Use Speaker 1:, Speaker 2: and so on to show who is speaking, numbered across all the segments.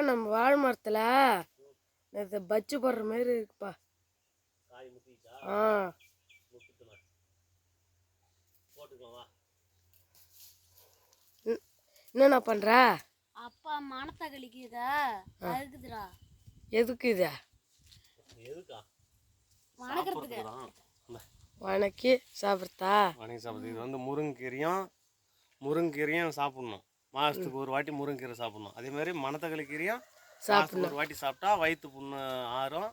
Speaker 1: நம்ம வாழை மரத்தில் இது பஜ்ஜி போடுற மாதிரி இருக்குப்பா. ஆ என்னண்ணா பண்ற?
Speaker 2: அப்பா மனத்தை கழிக்குதா அதுக்குதுடா.
Speaker 1: எதுக்கு இது? வணக்கி சாப்பிட்றதா?
Speaker 3: வணக்கி சாப்பிட்றது. இது வந்து முருங்கீரையும் சாப்பிட்ணும். மாதத்துக்கு ஒரு வாட்டி முருங்கீரை சாப்பிட்ணும். அதேமாதிரி மணத்தக்காளி கீரையும் மாதத்துக்கு ஒரு வாட்டி சாப்பிட்டா வயிற்று புண்ணு ஆறும்,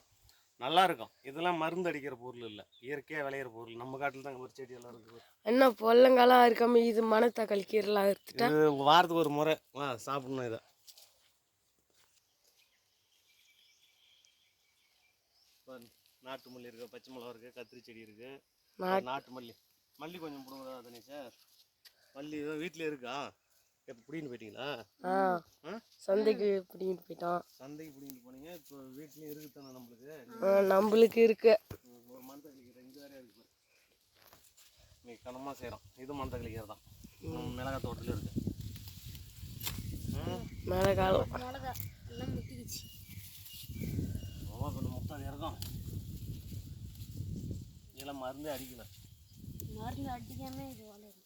Speaker 3: நல்லா இருக்கும். இதெல்லாம் மருந்து அடிக்கிற பொருள் இல்லை, இயற்கையாக விளையிற பொருள். நம்ம காட்டில் தான் ஒரு செடியெல்லாம் இருக்குது.
Speaker 1: என்ன பொல்லங்காலாம் இருக்காம இது மணத்தக்காளி கீரைலாம் எடுத்துட்டா
Speaker 3: இது வாரத்துக்கு ஒரு முறை சாப்பிடணும். இதை நாட்டு மல்லி இருக்குது, பச்சை மிளகா இருக்குது, கத்திரி செடி இருக்குது, நாட்டு மல்லி கொஞ்சம் பிடுங்குதா தனிஷா? மல்லி வீட்டிலே இருக்கா? இப்போ பிடிங்கிட்டு போயிட்டீங்களா?
Speaker 1: சந்தைக்கு பிடிங்கிட்டு போயிட்டோம்.
Speaker 3: சந்தைக்கு பிடிங்கிட்டு போனீங்க. இப்போ வீட்லேயும் இருக்குது தானே நம்மளுக்கு?
Speaker 1: நம்மளுக்கு இருக்கு.
Speaker 3: ஒரு மணத்தக்காளி கீரை இங்கே வேறையாக இருக்குது. இன்னைக்கு கனமாக செய்கிறோம். இது மணத்தக்காளி கீரை தான். மிளகாய் தோட்டத்தில் இருக்குது.
Speaker 1: மிளகாலம்
Speaker 2: மிளகா எல்லாம் முத்திக்கிச்சு.
Speaker 3: கொஞ்சம் முட்டாது இறக்கும். இதெல்லாம் மருந்தே அடிக்கல.
Speaker 2: மருந்து அடிக்காம இது வளரும்.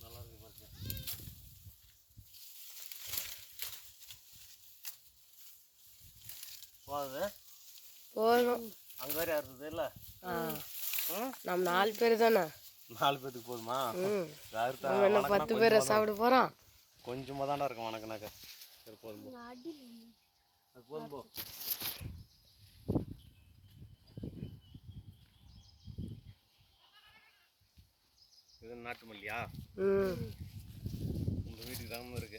Speaker 3: நல்லா இருக்கு பாருங்க.
Speaker 1: போதும்.
Speaker 3: அங்கே வேற இருந்தது இல்லை?
Speaker 1: நம்ம 4 பேர் தானே.
Speaker 3: 4 பேருக்கு போதுமா?
Speaker 1: என்ன 10 பேரை சாப்பிட போகிறோம்.
Speaker 3: கொஞ்சமாக தானே இருக்கும் வணக்கனாக்க. சரி போதும், அது போதும். போ இது நாட்டு மல்லியா? உங்கள் வீட்டுக்கு தகுந்த இருக்குது.